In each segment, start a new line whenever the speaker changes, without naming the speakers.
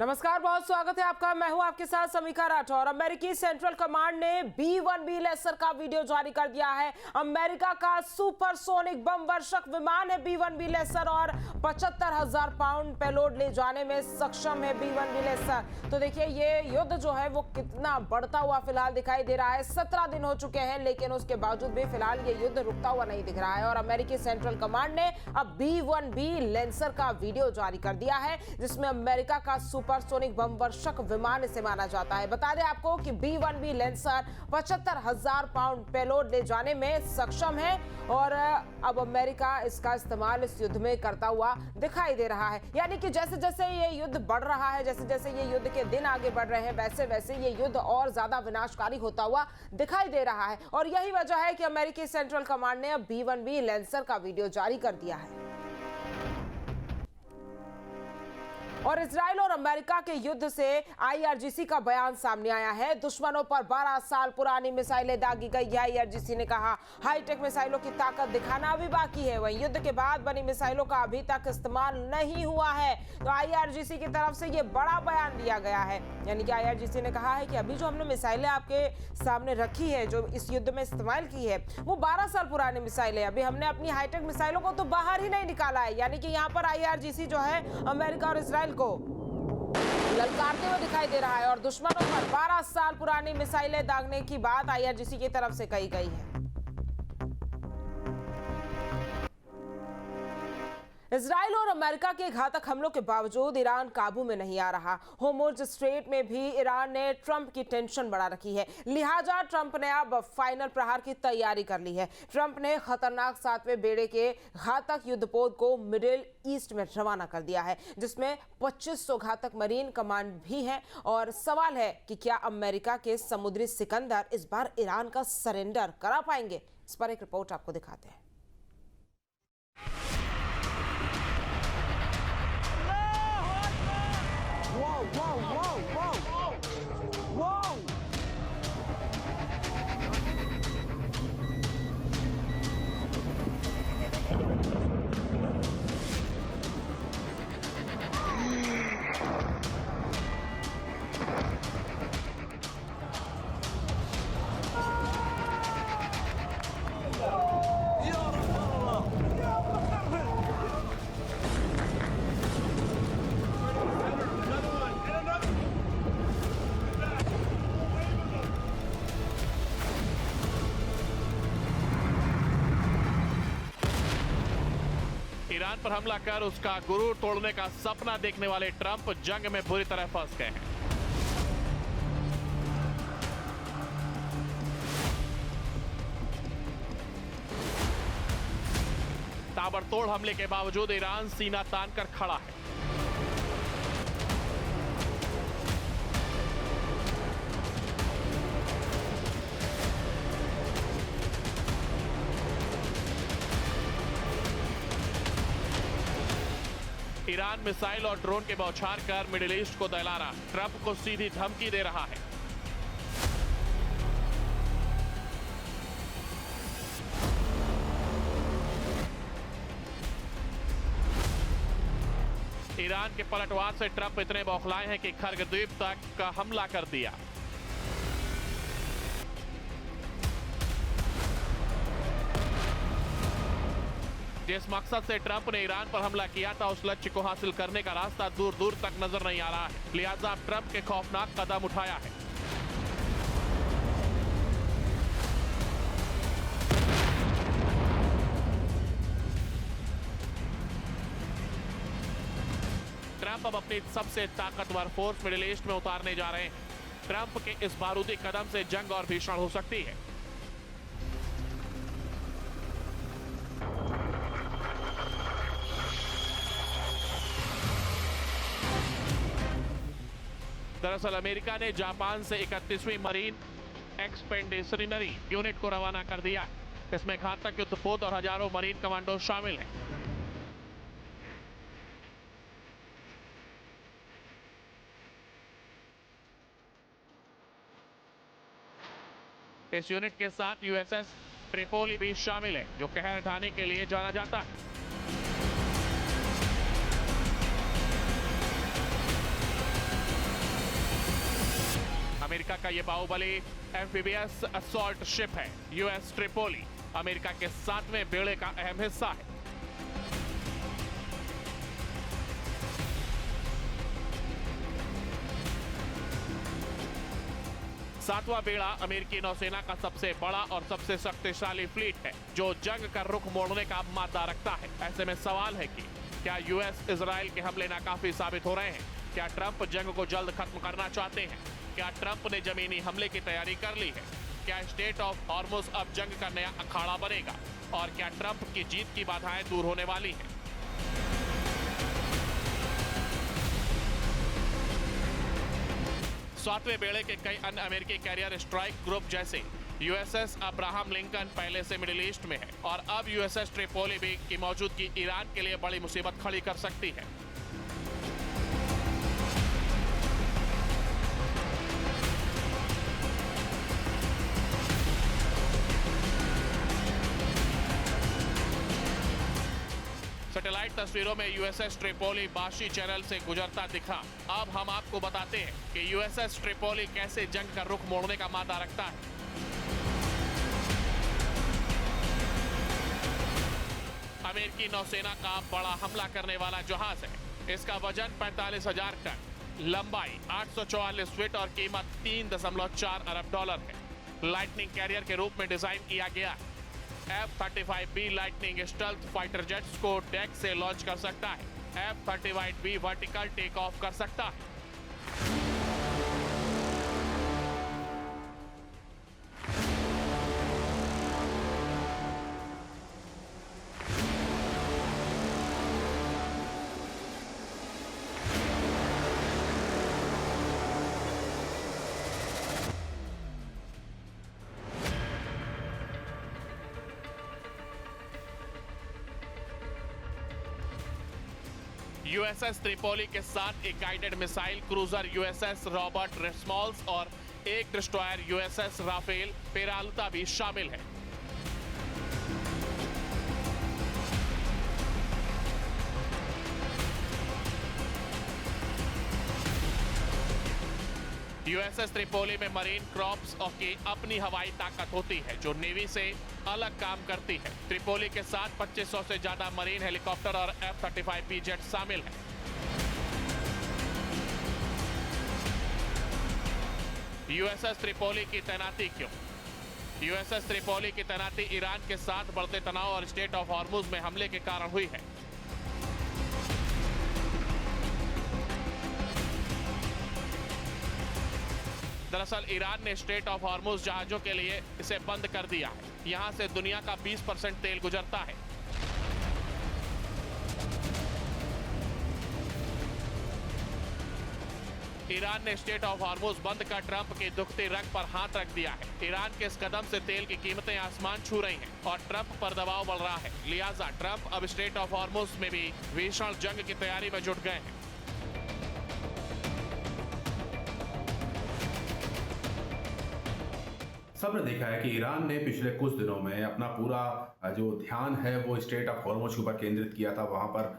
नमस्कार, बहुत स्वागत है आपका। मैं हूं आपके साथ समीक्षा राठौर। अमेरिकी सेंट्रल कमांड ने B-1B लेसर का वीडियो जारी कर दिया है। अमेरिका का सुपरसोनिक बम वर्षक विमान है B-1B लेसर और 75,000 पाउंड पेलोड ले जाने में सक्षम है B-1B लेसर। तो देखिए, ये युद्ध जो है वो कितना बढ़ता हुआ फिलहाल दिखाई दे रहा है। 17 दिन हो चुके हैं, लेकिन उसके बावजूद भी फिलहाल ये युद्ध रुकता हुआ नहीं दिख रहा है। और अमेरिकी सेंट्रल कमांड ने अब B-1B लेसर का वीडियो जारी कर दिया है, जिसमें अमेरिका का सुपरसोनिक बम वर्षक विमान इसे माना जाता है। बता दें आपको कि B-1B लेसर 75,000 पाउंड पेलोड ले जाने में सक्षम है और अब अमेरिका इसका इस्तेमाल इस युद्ध में करता हुआ दिखाई दे रहा है। यानी कि जैसे जैसे ये युद्ध बढ़ रहा है, जैसे जैसे ये युद्ध के दिन आगे बढ़ रहे हैं, वैसे वैसे ये युद्ध और ज्यादा विनाशकारी होता हुआ दिखाई दे रहा है। और यही वजह है कि अमेरिकी सेंट्रल कमांड ने अब B-1B लेसर का वीडियो जारी कर दिया है। और इजराइल और अमेरिका के युद्ध से IRGC का बयान सामने आया है। दुश्मनों पर 12 साल पुरानी मिसाइलें दागी गई है। IRGC ने कहा, हाईटेक मिसाइलों की ताकत दिखाना अभी बाकी है। वहीं युद्ध के बाद बनी मिसाइलों का अभी तक इस्तेमाल नहीं हुआ है। तो IRGC की तरफ से ये बड़ा बयान दिया गया है। यानी कि IRGC ने कहा है कि अभी जो हमने मिसाइलें आपके सामने रखी है, जो इस युद्ध में इस्तेमाल की है, वो 12 साल पुरानी मिसाइलें। अभी हमने अपनी हाईटेक मिसाइलों को तो बाहर ही नहीं निकाला है। यानी कि यहाँ पर IRGC जो है अमेरिका और इजराइल को ललकारते हुए दिखाई दे रहा है। और दुश्मनों पर 12 साल पुरानी मिसाइलें दागने की बात IRGC की तरफ से कही गई है। इजराइल और अमेरिका के घातक हमलों के बावजूद ईरान काबू में नहीं आ रहा। होर्मुज़ स्ट्रेट में भी ईरान ने ट्रंप की टेंशन बढ़ा रखी है। लिहाजा ट्रंप ने अब फाइनल प्रहार की तैयारी कर ली है। ट्रंप ने खतरनाक 7वें बेड़े के घातक युद्धपोत को मिडिल ईस्ट में रवाना कर दिया है, जिसमें 2500 घातक मरीन कमांड भी हैं। और सवाल है कि क्या अमेरिका के समुद्री सिकंदर इस बार ईरान का सरेंडर करा पाएंगे? इस पर एक रिपोर्ट आपको दिखाते हैं।
ईरान पर हमला कर उसका गुरूर तोड़ने का सपना देखने वाले ट्रंप जंग में बुरी तरह फंस गए हैं। ताबड़तोड़ हमले के बावजूद ईरान सीना तान कर खड़ा है। ईरान मिसाइल और ड्रोन के बौछार कर मिडिल ईस्ट को दहला रहा, ट्रंप को सीधी धमकी दे रहा है। ईरान के पलटवार से ट्रंप इतने बौखलाए हैं कि खर्ग द्वीप तक का हमला कर दिया। जिस मकसद से ट्रंप ने ईरान पर हमला किया था, उस लक्ष्य को हासिल करने का रास्ता दूर दूर तक नजर नहीं आ रहा है। लिहाजा अब ट्रंप के खौफनाक कदम उठाया है। ट्रंप अब अपनी सबसे ताकतवर फोर्स मिडिल ईस्ट में उतारने जा रहे हैं। ट्रंप के इस बारूदी कदम से जंग और भीषण हो सकती है। दरअसल अमेरिका ने जापान से 31वीं मरीन एक्सपेडिशनरी यूनिट को रवाना कर दिया। इसमें घातक युद्धपोत और हजारों मरीन कमांडो शामिल हैं। इस यूनिट के साथ USS ट्रिपोली भी शामिल है, जो कहर ढाने के लिए जाना जाता है। अमेरिका का ये बाहुबली एम्फीबियस असॉल्ट शिप है। यूएस ट्रिपोली अमेरिका के 7वें बेड़े का अहम हिस्सा है। सातवां बेड़ा अमेरिकी नौसेना का सबसे बड़ा और सबसे शक्तिशाली फ्लीट है, जो जंग का रुख मोड़ने का मादा रखता है। ऐसे में सवाल है कि क्या यूएस इजराइल के हमले नाकाफी साबित हो रहे हैं? क्या ट्रंप जंग को जल्द खत्म करना चाहते हैं? क्या ट्रंप ने जमीनी हमले की तैयारी कर ली है? क्या स्टेट ऑफ हॉर्मुज अब जंग का नया अखाड़ा बनेगा? और क्या ट्रंप की जीत की बाधाएं दूर होने वाली हैं? सातवें बेड़े के कई अन्य अमेरिकी कैरियर स्ट्राइक ग्रुप जैसे यूएसएस अब्राहम लिंकन पहले से मिडिल ईस्ट में है और अब यूएसएस ट्रिपोली भी की मौजूदगी ईरान के लिए बड़ी मुसीबत खड़ी कर सकती है। सैटेलाइट तस्वीरों में यूएसएस ट्रिपोली बाशी चैनल से गुजरता दिखा। अब हम आपको बताते हैं कि यूएसएस ट्रिपोली कैसे जंग का रुख मोड़ने का मादा रखता है। अमेरिकी नौसेना का बड़ा हमला करने वाला जहाज है। इसका वजन 45,000 टन, लंबाई 844 फीट और कीमत $3.4 अरब है। लाइटनिंग कैरियर के रूप में डिजाइन किया गया है। F-35B lightning stealth fighter jets को डेक से लॉन्च कर सकता है। F-35B वर्टिकल टेक ऑफ कर सकता है। यूएसएस ट्रिपोली के साथ एक guided missile cruiser USS Robert Smalls और एक डिस्ट्रॉयर यूएसएस राफेल पेरालुता भी शामिल है। यूएसएस ट्रिपोली में मरीन क्रॉप्स की अपनी हवाई ताकत होती है, जो नेवी से अलग काम करती है। ट्रिपोली के साथ 2500 से ज्यादा मरीन हेलीकॉप्टर और F-35B जेट शामिल हैं। यूएसएस ट्रिपोली की तैनाती क्यों? यूएसएस ट्रिपोली की तैनाती ईरान के साथ बढ़ते तनाव और स्टेट ऑफ हॉर्मुज में हमले के कारण हुई है। दरअसल ईरान ने स्ट्रेट ऑफ हॉर्मुज जहाजों के लिए इसे बंद कर दिया है। यहां से दुनिया का 20% तेल गुजरता है। ईरान ने स्ट्रेट ऑफ हॉर्मुज बंद कर ट्रंप की दुखती रग पर हाथ रख दिया है। ईरान के इस कदम से तेल की कीमतें आसमान छू रही हैं और ट्रंप पर दबाव बढ़ रहा है। लिहाजा ट्रंप अब स्ट्रेट ऑफ हॉर्मुज में भी भीषण जंग की तैयारी में जुट गए हैं।
सबने देखा है कि ईरान ने पिछले कुछ दिनों में अपना पूरा जो ध्यान है वो स्ट्रेट ऑफ हॉर्मुज के ऊपर केंद्रित किया था। वहां पर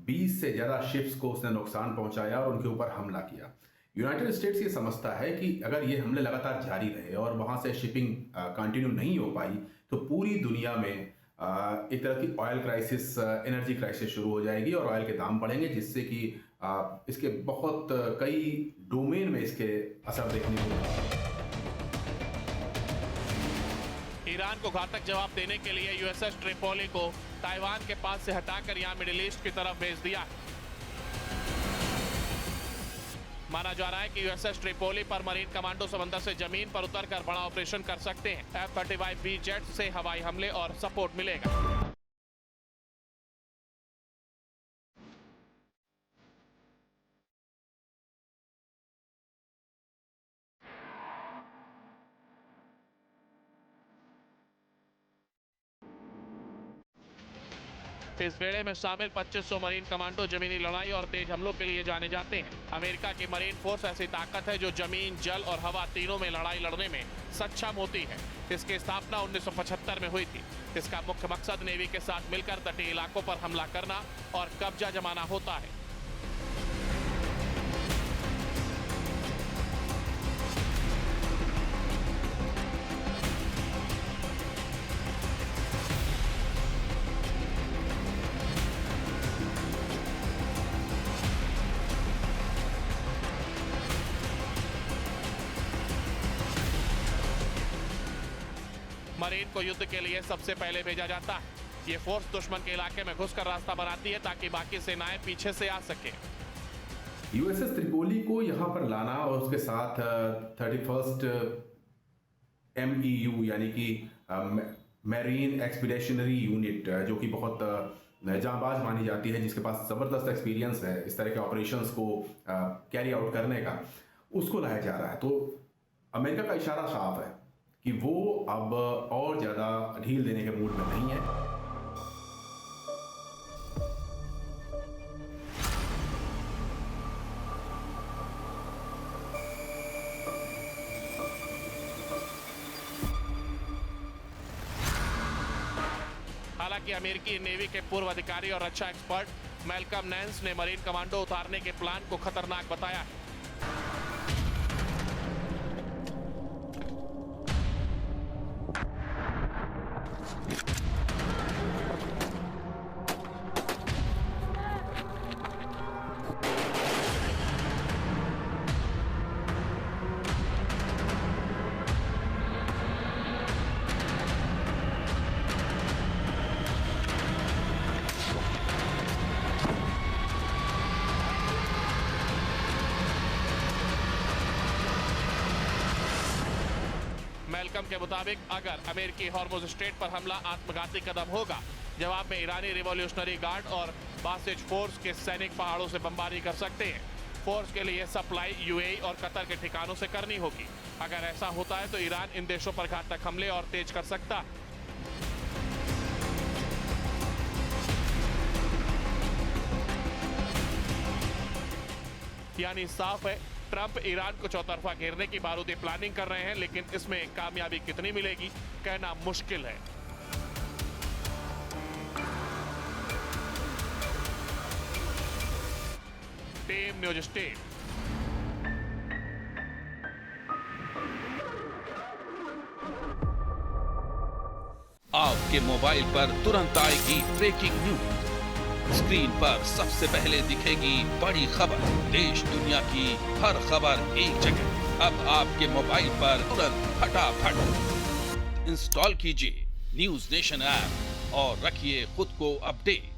20 से ज्यादा शिप्स को उसने नुकसान पहुंचाया और उनके ऊपर हमला किया। यूनाइटेड स्टेट्स ये समझता है कि अगर ये हमले लगातार जारी रहे और वहां से शिपिंग कंटिन्यू नहीं हो पाई तो पूरी दुनिया में एक तरह की ऑयल क्राइसिस, एनर्जी क्राइसिस शुरू हो जाएगी और ऑयल के दाम बढ़ेंगे, जिससे कि इसके बहुत कई डोमेन में इसके असर देखने को मिलेगा।
ईरान को घातक जवाब देने के लिए यूएसएस ट्रिपोली को ताइवान के पास से हटाकर यहां मिडिल ईस्ट की तरफ भेज दिया है। माना जा रहा है कि यूएसएस ट्रिपोली पर मरीन कमांडो समंदर से जमीन पर उतरकर बड़ा ऑपरेशन कर सकते हैं। F-35B जेट से हवाई हमले और सपोर्ट मिलेगा। इस बेड़े में शामिल 2500 मरीन कमांडो जमीनी लड़ाई और तेज हमलों के लिए जाने जाते हैं। अमेरिका की मरीन फोर्स ऐसी ताकत है जो जमीन, जल और हवा तीनों में लड़ाई लड़ने में सक्षम होती है। इसकी स्थापना 1975 में हुई थी। इसका मुख्य मकसद नेवी के साथ मिलकर तटीय इलाकों पर हमला करना और कब्जा जमाना होता है। मरीन को युद्ध के लिए सबसे पहले भेजा जाता है। ये फोर्स दुश्मन के इलाके में घुसकर रास्ता बनाती है ताकि बाकी सेनाएं पीछे से आ सके।
यूएसएस त्रिपोली को यहाँ पर लाना और उसके साथ 31st MEU यानी कि मैरीन एक्सपीडिशनरी यूनिट, जो कि बहुत जांबाज मानी जाती है, जिसके पास ज़बरदस्त एक्सपीरियंस है इस तरह के ऑपरेशंस को कैरी आउट करने का, उसको लाया जा रहा है। तो अमेरिका का इशारा साफ है कि वो अब और ज़्यादा ढील देने के मूड में नहीं है।
हालांकि अमेरिकी नेवी के पूर्व अधिकारी और रक्षा एक्सपर्ट मैल्कम नैंस ने मरीन कमांडो उतारने के प्लान को खतरनाक बताया है। मैल्कम के मुताबिक अगर अमेरिकी हॉर्मुज स्ट्रेट पर हमला आत्मघाती कदम होगा। जवाब में ईरानी रिवॉल्यूशनरी गार्ड और बासिज फोर्स के सैनिक पहाड़ों से बमबारी कर सकते हैं। फोर्स के लिए सप्लाई यूएई और कतर के ठिकानों से करनी होगी। अगर ऐसा होता है तो ईरान इन देशों पर घातक हमले और तेज कर सकता है। यानी साफ है, ट्रंप ईरान को चौतरफा घेरने की बारूदी प्लानिंग कर रहे हैं, लेकिन इसमें कामयाबी कितनी मिलेगी कहना मुश्किल है। Team news state.
आपके मोबाइल पर तुरंत आएगी ब्रेकिंग न्यूज। स्क्रीन पर सबसे पहले दिखेगी बड़ी खबर। देश दुनिया की हर खबर एक जगह। अब आपके मोबाइल पर तुरंत फटाफट इंस्टॉल कीजिए न्यूज नेशन ऐप और रखिए खुद को अपडेट।